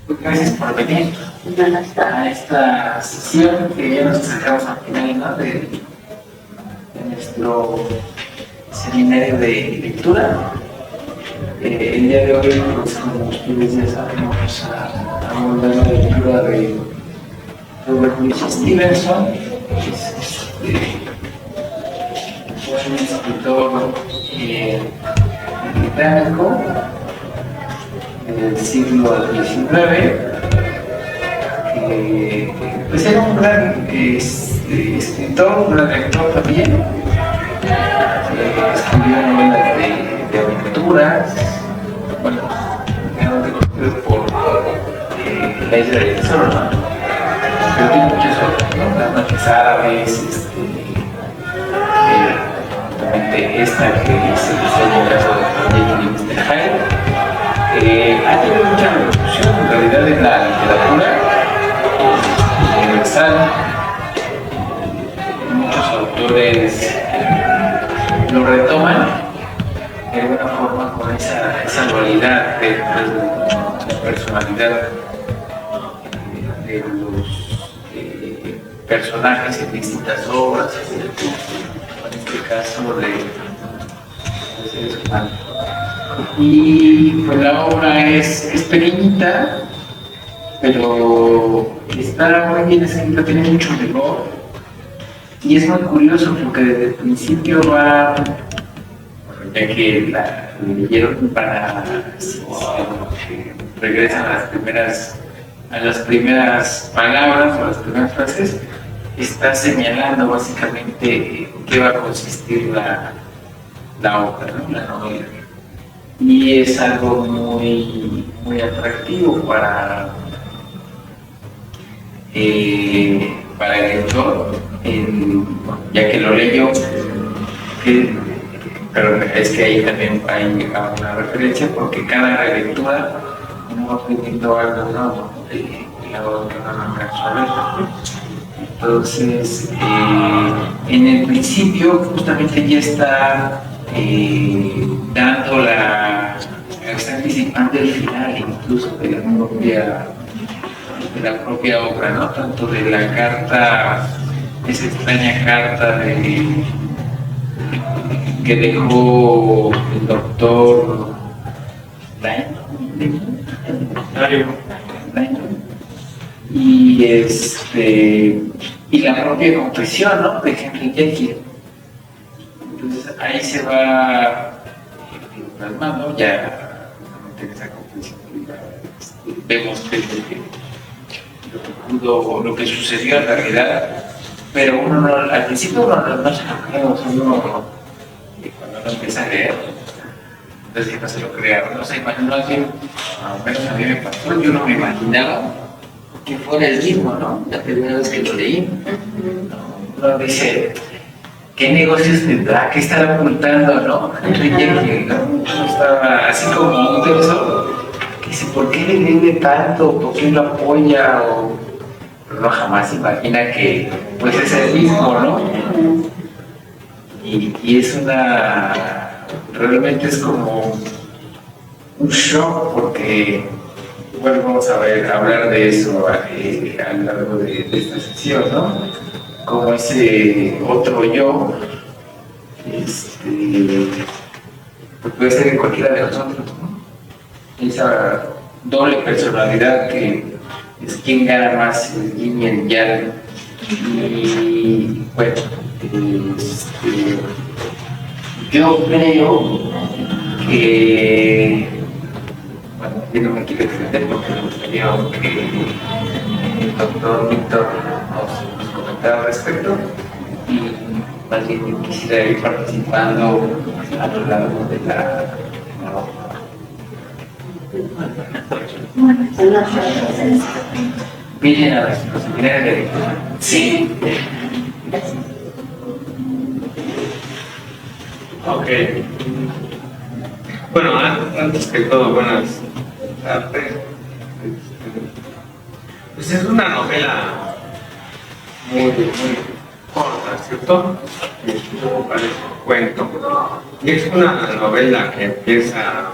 Gracias por venir a esta sesión que ya nos acercamos al final, ¿no? de nuestro seminario de lectura. El día de hoy, pues, como ustedes ya saben, vamos a abordar la lectura de Robert Louis Stevenson, que es un escritor británico del siglo XIX, pues era un gran escritor, un gran lector también. Escribió novelas de aventuras, bueno, eran reconocidos por La Isla del Tesoro, ¿no? Pero tiene muchas otras, ¿no? Las noches árabes, esta que se diseña el caso de Jekyll y Mr. Hyde. Ha tenido mucha repercusión en realidad en la literatura universal. Muchos autores lo retoman de alguna forma con esa dualidad de la personalidad de los personajes en distintas obras, en este caso de seres humanos. Y pues la obra es pequeñita, pero está muy bien escrita, tiene mucho rigor. Y es muy curioso porque desde el principio va, ya que la leyeron para regresan a las primeras palabras o a las primeras frases, está señalando básicamente qué va a consistir la obra, ¿no? La novela. Y es algo muy, muy atractivo para el lector, ya que lo leyó, pero es que ahí también hay una referencia, porque cada relectura uno va aprendiendo algo nuevo de la obra que uno no alcanzó a ver. Entonces, en el principio justamente ya está está anticipando el final incluso de la propia obra, ¿no? Tanto de la carta, esa extraña carta que dejó el doctor y la propia confesión, ¿no? De Henry Jekyll. Entonces ahí se va plasmando ya en esa confesión. Vemos lo que sucedió en realidad, pero uno al principio no se lo cree, uno cuando uno empieza a leer, entonces no se lo crea, no se imagina, al menos a mí me pasó, yo no me imaginaba que fuera el mismo, ¿no? La primera vez que lo leí, uno dice, ¿qué negocios tendrá? ¿Qué estará ocultando, no? Henry Jekyll, ¿no? Uno estaba así como un tenso, que dice, ¿por qué le debe tanto? ¿Por qué lo apoya? Pero uno jamás imagina que pues es el mismo, ¿no? Y es realmente es como un shock, porque bueno, vamos a hablar de eso a lo largo de esta sesión, ¿no? Como ese otro yo, pues puede ser en cualquiera de nosotros, ¿no? Esa doble personalidad que es quien gana más, el yin y el yang. Y bueno, yo creo que, bueno, yo no me quiero extender porque me gustaría que el doctor Víctor nos comentara al respecto, y más bien yo quisiera ir participando a lo largo de la obra. ¿Vienen a nuestros seminarios de lectura? Sí. Ok. Bueno, antes que todo, buenas tardes. Pues es una novela muy corta, ¿cierto? Parece un cuento. Y es una novela que empieza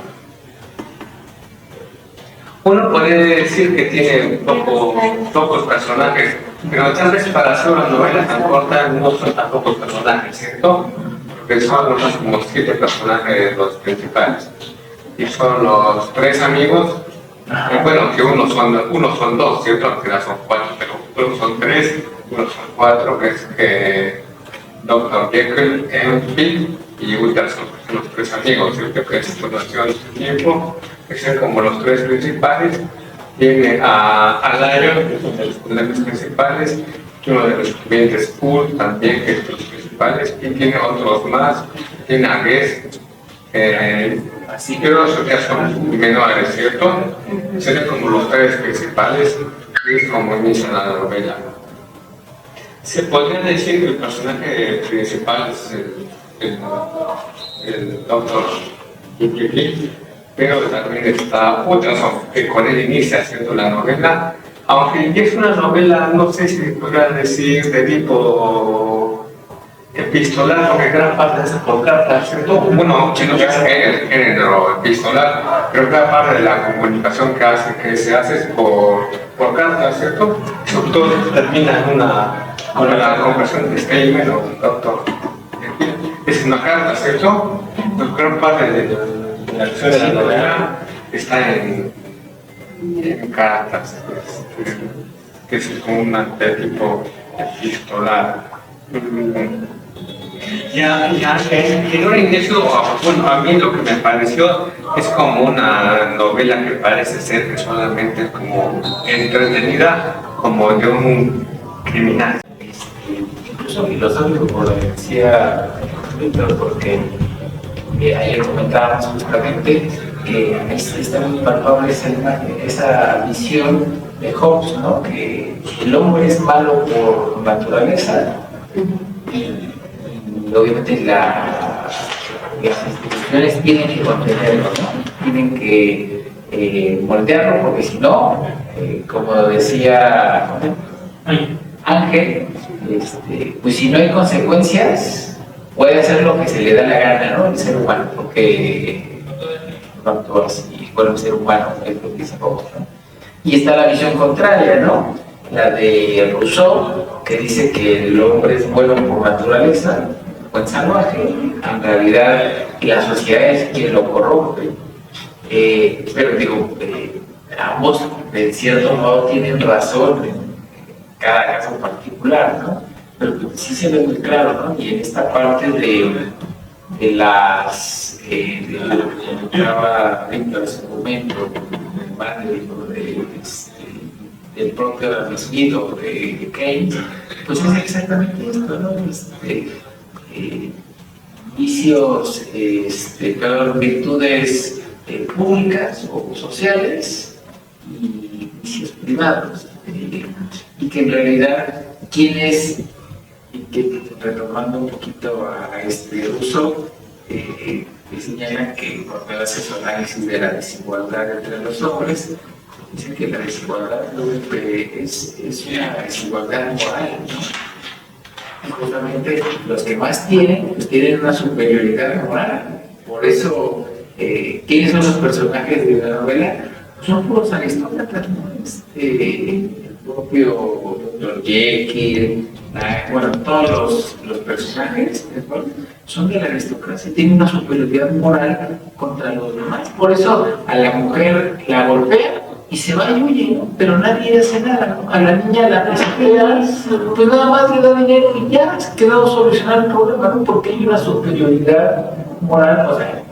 Uno puede decir que tiene pocos personajes, pero tal vez para hacer una novela tan corta no son tan pocos personajes, ¿cierto? Porque son unos como 7 personajes los principales. Y son los 3 amigos, bueno, que unos son 2, ¿cierto? Al final son 4, pero unos son 3, unos son 4, que es Dr. Jekyll, Hyde y Utterson, son los 3 amigos, ¿cierto? Que es situación de tiempo, que son como los 3 principales. Tiene a Lion, que es uno de los personajes principales, y uno de los estudiantes Pool también, que es de los principales, y tiene otros más, tiene a Guest, así que los ya son menores, ¿cierto? Serían como los 3 principales, y es como inicia la novela. Se podría decir que el personaje principal es el doctor Jekyll, pero también está Utterson, que con él inicia haciendo la novela, aunque es una novela, no sé si podría decir de tipo epistolar, porque gran parte es por cartas, ¿cierto? Bueno, si no es el género epistolar, pero gran parte de la comunicación que se hace es por cartas, ¿cierto? Sobre todo termina en la conversación de Steinman o del doctor. Es una carta, ¿cierto? Pero gran parte de la acción de la novela está en cartas, que es como un tipo epistolar. Ya, en un inicio, bueno, a mí lo que me pareció es como una novela que parece ser que solamente es como entretenida, como de un criminal. Incluso filosófico, como lo decía Víctor, porque ayer comentábamos justamente que está muy palpable esa visión de Hobbes, ¿no? Que el hombre es malo por naturaleza y obviamente las instituciones tienen que contenerlo, ¿no? Tienen que moldearlo, porque si no, como decía Ángel, pues si no hay consecuencias, puede hacer lo que se le da la gana, ¿no? El ser humano, porque no actúa así, bueno, el ser humano es lo que dice Hobbes, ¿no? Y está la visión contraria, ¿no? La de Rousseau, que dice que el hombre es bueno por naturaleza, buen salvaje, en realidad la sociedad es quien lo corrompe. Pero digo, ambos de cierto modo tienen razón en cada caso particular, ¿no? Pero sí se ve muy claro, ¿no? Y en esta parte de las de lo que comentaba Víctor en su momento, del propio Adam Smith o de Keynes, pues es exactamente esto, ¿no? Vicios, virtudes públicas o sociales y vicios privados, y que en realidad quienes, y que retomando un poquito a Rousseau, señalan que cuando hace su análisis de la desigualdad entre los hombres, dicen que la desigualdad es una desigualdad moral, ¿no? Y justamente los que más tienen, pues tienen una superioridad moral. Por eso, ¿quiénes son los personajes de la novela? Son puros aristócratas, ¿no? El propio Dr. Jekyll, bueno, todos los personajes, ¿no? Son de la aristocracia, tienen una superioridad moral contra los demás. Por eso a la mujer la golpea y se va y huye, ¿no? Pero nadie hace nada, ¿no? A la niña la desespera, pues nada más le da dinero y ya se quedó solucionar el problema, ¿no? Porque hay una superioridad moral, o sea,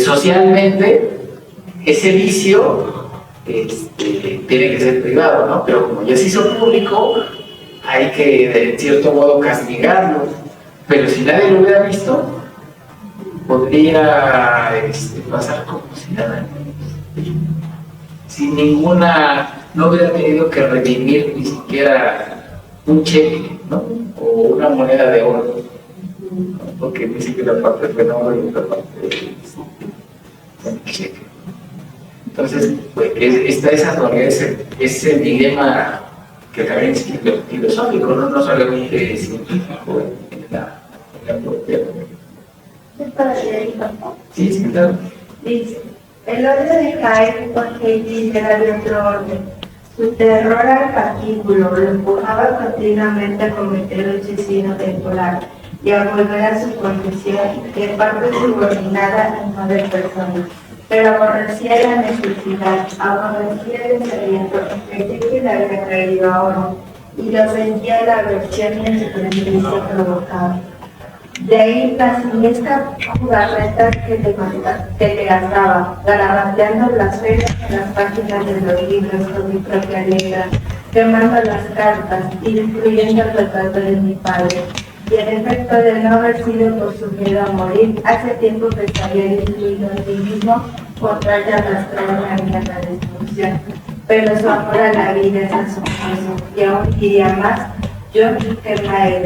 socialmente ese vicio tiene que ser privado, ¿no? Pero como ya se hizo público, hay que de cierto modo castigarlo. Pero si nadie lo hubiera visto, podría pasar como si nada. Sin ninguna, no hubiera tenido que redimir ni siquiera un cheque, ¿no? O una moneda de oro, ¿no? Porque dice que la parte fue en oro y otra parte en cheque. Entonces, pues, está ese dilema que también es filosófico, no solamente científico en la propia. ¿Es para leer el campo? Sí, claro. Dice, El odio de Hyde por Katie era de otro orden. Su terror al patíbulo lo empujaba continuamente a cometer el suicidio temporal y a volver a su condición de parte subordinada y no de persona. Pero aborrecía la necesidad, aborrecía el desaliento en que le había creído ahora, y lo sentía la aversión y el sufrimiento provocado. De ahí la siniestra jugarreta que le gastaba, garabateando blasfemias en las páginas de los libros con mi propia letra, quemando las cartas y destruyendo el retrato de mi padre. Y el efecto de no haber sido por su miedo a morir, hace tiempo que se había destruido a sí mismo por tratar de arrastrar una vida a la destrucción. Pero su amor a la vida es asombroso, y aún diría más. Yo, que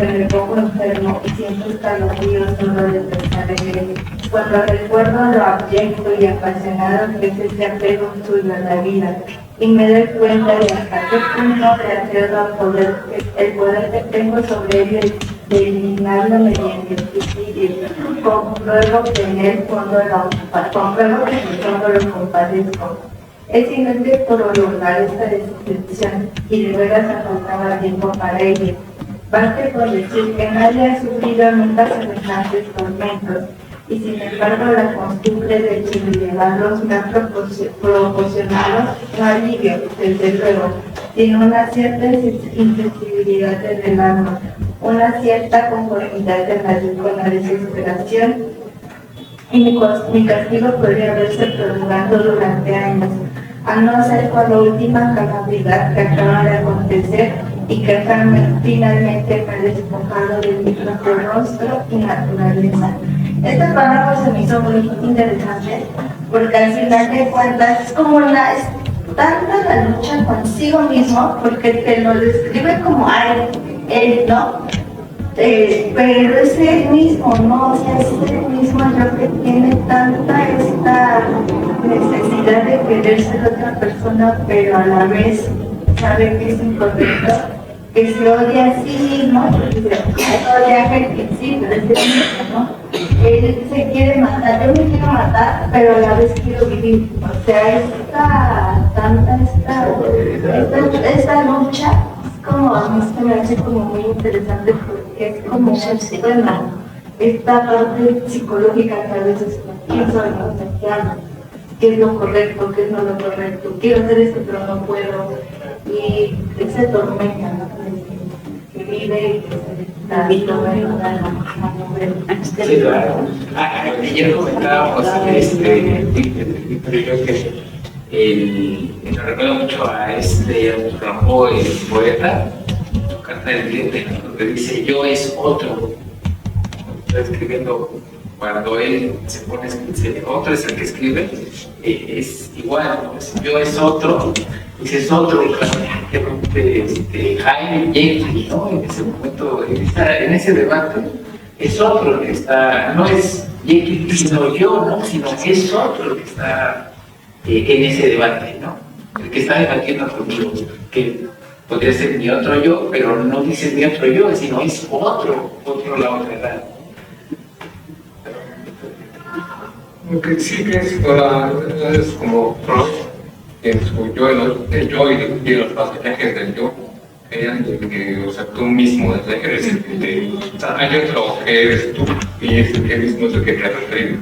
me pongo enfermo y siento escalofríos solo de pensar en él. Cuando recuerdo lo abyecto y apasionado que es ese apego suyo a la vida, y me doy cuenta de hasta qué punto reacciono al poder, el poder que tengo sobre él de eliminarlo mediante el suicidio, compruebo que en el fondo lo compadezco. Es inútil prolongar esta descripción y de veras me faltaba tiempo para ello. Basta con decir que nadie ha sufrido nunca semejantes tormentos, y sin embargo la costumbre de llevarlos me ha proporcionado no alivio, desde luego, sino una cierta insensibilidad en el alma, una cierta conformidad con la desesperación, y mi castigo podría haberse prolongado durante años, a no ser con la última calamidad que acaba de acontecer y que finalmente me ha despojado de mi propio rostro y naturaleza. Este párrafo se me hizo muy interesante porque al final de cuentas es como es tanta la lucha consigo mismo, porque te lo describe como él, ¿no? Pero es él mismo, ¿no? O sea, es él mismo yo que tiene tanta esta necesidad de querer ser otra persona, pero a la vez sabe que es incorrecto, que se odia a sí mismo, porque se odia a él, que sí, pero es él mismo, ¿no? Él se quiere matar, yo me quiero matar, pero a la vez quiero vivir. O sea, esta lucha es como, a mí se me hace como muy interesante porque es como esta parte psicológica que a veces pienso en los mexicanos, qué es lo correcto, qué es no lo correcto, quiero hacer esto pero no puedo, y ese tormenta, ¿no? Que vive y que se vida Sí, claro. Ayer comentábamos yo que nos recuerda mucho a Rambo, el poeta, su carta del cliente, donde dice yo es otro. Está escribiendo, cuando él se pone a escribir, otro es el que escribe, es igual, ¿no? Yo es otro, dice es otro, y Jaime Jake, ¿no? En ese momento, en ese debate, es otro el que está, no es Jake sino yo, ¿no? Sino que es otro el que está en ese debate, ¿no? El que está debatiendo conmigo, que podría ser mi otro yo, pero no dice mi otro yo, sino es otro la otra edad. Lo que sí que es como Freud, en su yo, el yo y los pasajes del yo, que, o sea, tú mismo eres el que hay otro que eres tú, y ese que mismo es el que te retribuye,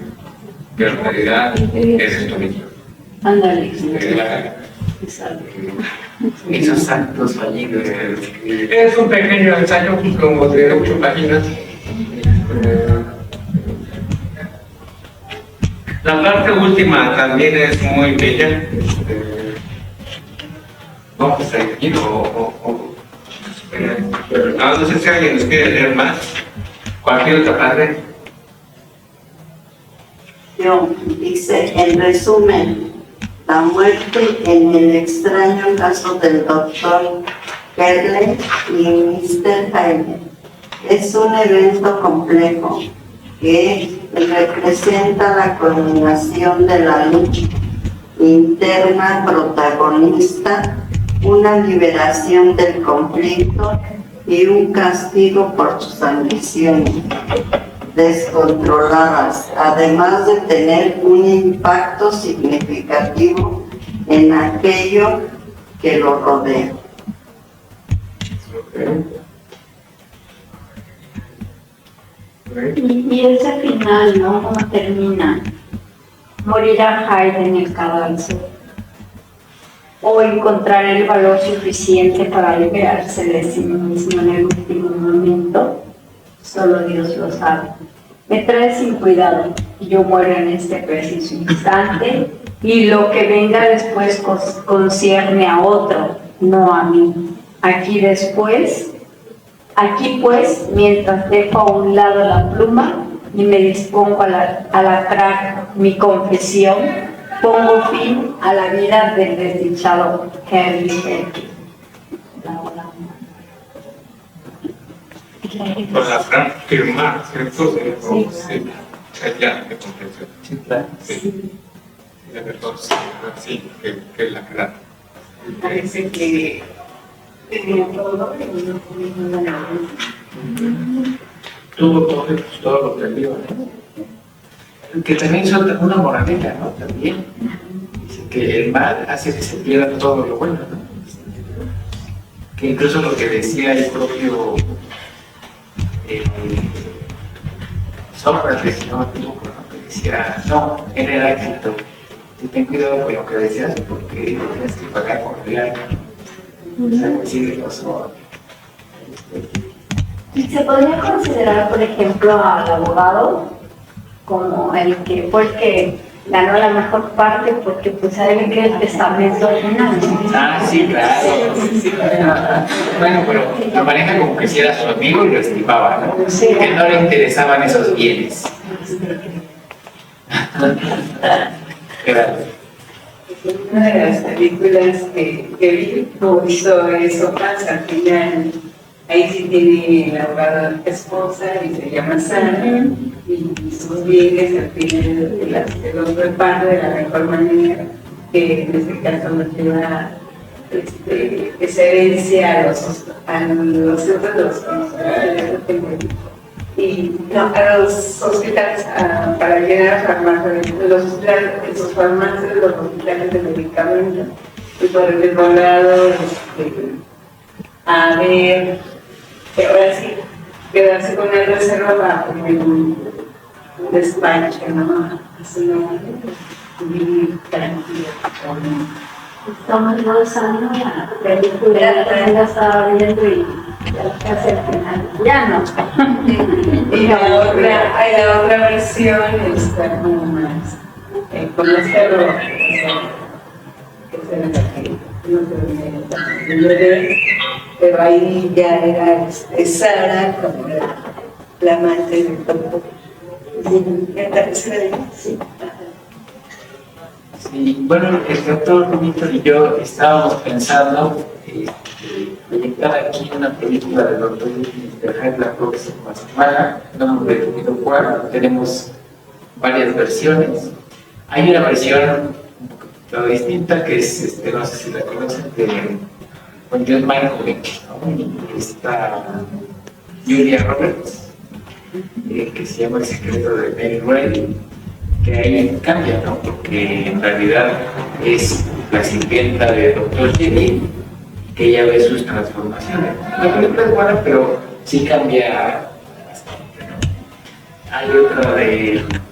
pero en realidad eres tú mismo. Ándale. Esos actos fallidos. Es un pequeño ensayo, como de 8 páginas. La parte última también es muy bella. Vamos a seguir no sé si alguien nos quiere leer más. Cualquier otra parte. Yo, dice, en resumen, la muerte en el extraño caso del doctor Kerle y Mr. Hyde es un evento complejo que representa la culminación de la lucha interna protagonista, una liberación del conflicto y un castigo por sus ambiciones. descontroladas, además de tener un impacto significativo en aquello que lo rodea. Y ese final, ¿no? ¿Cómo termina? Morirá Hyde en el cadalso. O encontrar el valor suficiente para liberarse de sí mismo en el último momento. Solo Dios lo sabe. Me trae sin cuidado. Yo muero en este preciso instante y lo que venga después concierne a otro, no a mí. Aquí pues, mientras dejo a un lado la pluma y me dispongo a lacrar mi confesión, pongo fin a la vida del desdichado Henry Jekyll. Con la firma, ¿cierto? Sí. Ya, de comprensión. Sí, claro. Sí. Es mejor sí, que la clara. Parece que tenía todo y no tenía nada. Tuvo todo lo que vio, ¿no? Que también suelta una moraleja, ¿no? También dice que el mal hace que se pierda todo lo bueno, ¿no? Que incluso lo que decía el propio Sócrates, si no me equivoco, ¿no? Que decía, no, en Heráclito, ten cuidado con lo que decías porque tienes que pagar con real. O sea, que sí le pasó. ¿Se podría considerar, por ejemplo, al abogado como el que fue el que ganó la mejor parte porque pues a él que el testamento final? Ah, sí, claro. Sí, claro. Bueno, pero lo maneja como que si era su amigo y lo estimaba, ¿no? Sí. Que no le interesaban esos bienes. Claro. Una de las películas que vi hizo eso pasa al final. Ahí sí tiene la abogada esposa y se llama Sara y sus bienes al final los reparte de la mejor manera, que en este caso nos lleva esa herencia a a los hospitales para llenar farmacias, los hospitales, esos farmacias, los hospitales de medicamentos y por el volado a ver, que ahora sí, quedarse con la reserva para poner un despacho, ¿no? Así no, vivir tranquilo. Estamos gozando la película, también la estaba viendo y ya casi al final, ya no. Y la otra versión está como más, con los cerros, que se ve aquí, no se ve, pero ahí ya era Sara como la amante del doctor. ¿Qué tal se? Sí. Sí, bueno, el doctor Víctor y yo estábamos pensando proyectar aquí una película del doctor Víctor la próxima semana, no hemos definido cuál, tenemos varias versiones. Hay una versión un poquito distinta que es, no sé si la conocen, con John Malkovich, ¿no? Y está Julia Roberts, que se llama El secreto de Mary Ray, que ahí cambia, ¿no? Porque en realidad es la sirvienta de Dr. Jekyll, que ella ve sus transformaciones. La película es buena, pero sí cambia bastante, ¿no? Hay otra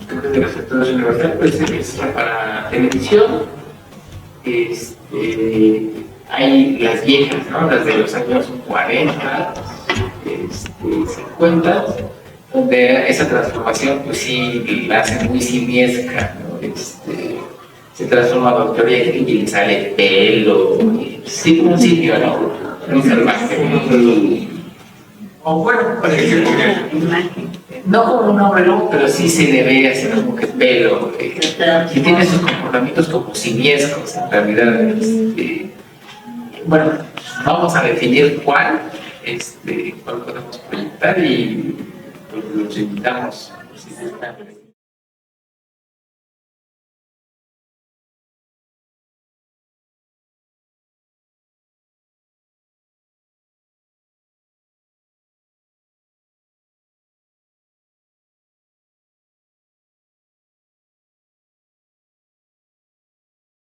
creo que de los estudios universales, pues es para televisión. Hay las viejas, ¿no? Las de los años 40, 50, donde esa transformación pues sí la hacen muy simiesca, ¿no? Se transforma a Dr. Jekyll y le sale pelo, sí, como un sitio, ¿no? Muy salvaje. O bueno, parece no como un hombre lobo, pero sí se le ve así como que pelo, y tiene esos comportamientos como simiescos en realidad. Bueno, vamos a definir cuál podemos proyectar y pues, los invitamos.